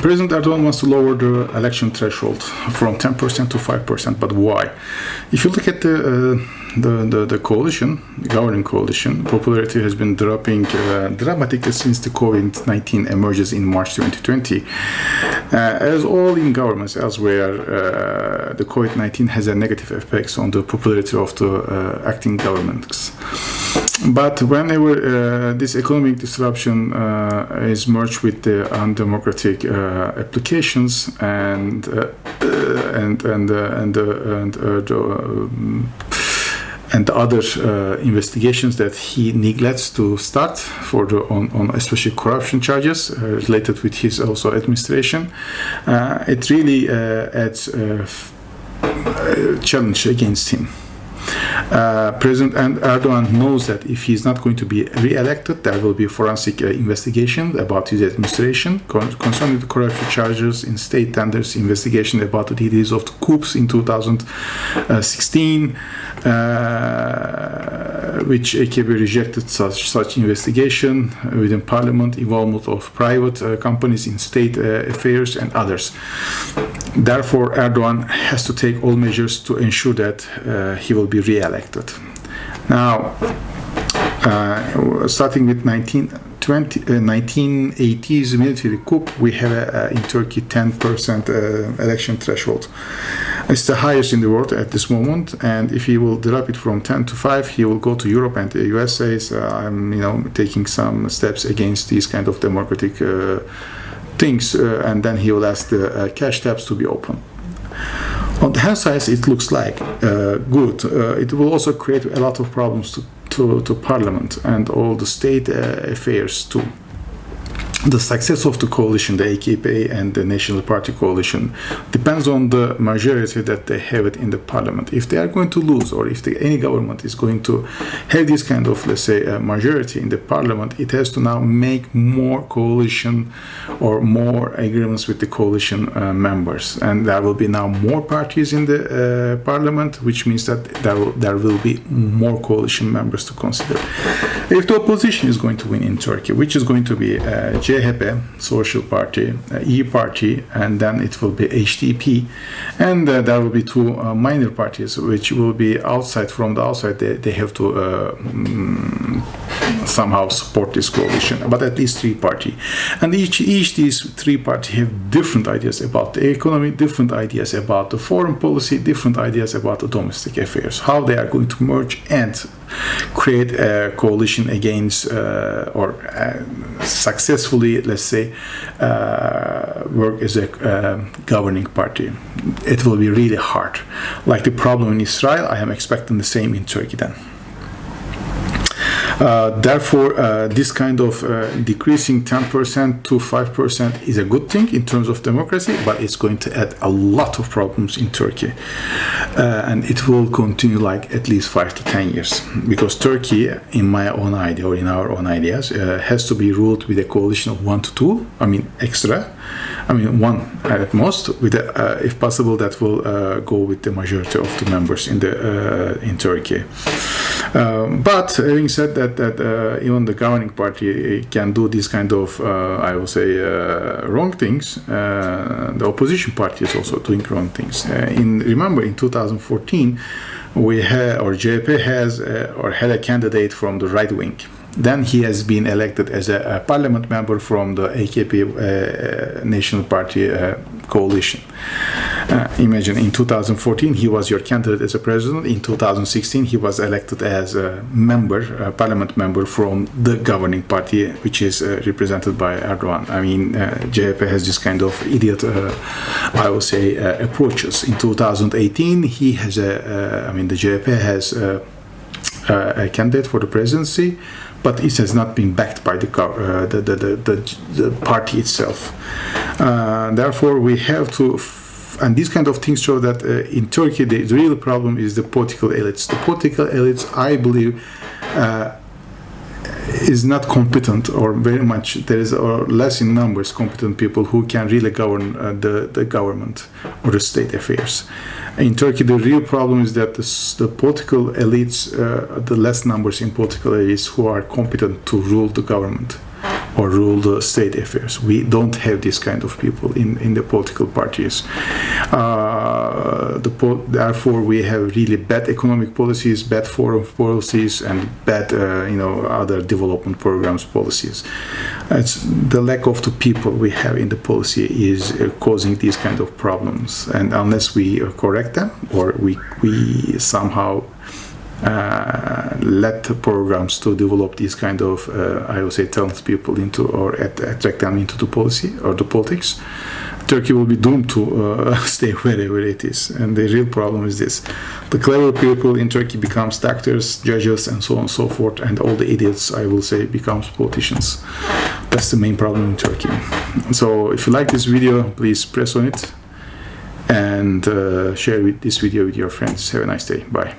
President Erdogan wants to lower the election threshold from 10% to 5%, but why? If you look at the coalition, the governing coalition, popularity has been dropping dramatically since the COVID-19 emerges in March 2020. As all in governments elsewhere, the COVID-19 has a negative effects on the popularity of the acting governments. But whenever this economic disruption is merged with the undemocratic applications and other investigations that he neglects to start for on especially corruption charges related with his also administration, it really adds a challenge against him. President Erdogan knows that if he's not going to be re-elected, there will be a forensic investigation about his administration concerning the corruption charges in state tenders, investigation about the details of the coups in 2016, which AKP rejected such investigation within parliament, involvement of private companies in state affairs and others. Therefore, Erdogan has to take all measures to ensure that he will be re-elected. Now, starting with 1980s military coup, we have in Turkey 10% election threshold. It's the highest in the world at this moment, and if he will drop it from 10 to 5, he will go to Europe and the US says, I'm taking some steps against these kind of democratic things, and then he will ask the cash taps to be open. On the hand side, it looks like good. It will also create a lot of problems to Parliament and all the state affairs too. The success of the coalition, the AKP and the National Party coalition, depends on the majority that they have it in the parliament. If they are going to lose, or if any government is going to have this kind of, let's say, majority in the parliament, it has to now make more coalition or more agreements with the coalition members. And there will be now more parties in the parliament, which means that there will be more coalition members to consider. If the opposition is going to win in Turkey, which is going to be CHP, Social Party, İYİ Party, and then it will be HDP, and there will be two minor parties which will be outside. From the outside, they have to somehow support this coalition, but at least three parties. And each these three parties have different ideas about the economy, different ideas about the foreign policy, different ideas about the domestic affairs, how they are going to merge and create a coalition against or successfully, let's say, work as a governing party. It will be really hard. Like the problem in Israel, I am expecting the same in Turkey then. Therefore, this kind of decreasing 10% to 5% is a good thing in terms of democracy, but it's going to add a lot of problems in Turkey. And it will continue like at least 5 to 10 years. Because Turkey, in my own idea or in our own ideas, has to be ruled with a coalition of 1 to 2, extra. One at most, with if possible, that will go with the majority of the members in Turkey. But having said that, even the governing party can do this kind of, I will say, wrong things. The opposition party is also doing wrong things. Remember, in 2014, JHP had a candidate from the right wing. Then he has been elected as a parliament member from the AKP National Party coalition. Imagine, in 2014 he was your candidate as a president. In 2016 he was elected as a parliament member from the governing party, which is represented by Erdogan. JHP has this kind of idiot, I would say, approaches. In 2018 he has the JHP has a candidate for the presidency, but it has not been backed by the party itself. Therefore, we have to, and these kind of things show that in Turkey, the real problem is the political elites. The political elites, I believe, is not competent, or very much, there is less in numbers competent people who can really govern the government or the state affairs. In Turkey, the real problem is that the political elites, the less numbers in political elites who are competent to rule the government. or rule the state affairs. We don't have this kind of people in the political parties. Therefore, we have really bad economic policies, bad foreign policies, and bad, other development programs policies. It's the lack of the people we have in the policy is causing these kind of problems. And unless we correct them, or we somehow let the programs to develop these kind of, I would say, talented people into, or attract them into the policy or the politics, Turkey will be doomed to stay wherever it is. And the real problem is this: the clever people in Turkey becomes doctors, judges, and so on and so forth, and all the idiots, I will say, becomes politicians. That's the main problem in Turkey. So if you like this video, please press on it and share this video with your friends. Have a nice day. Bye.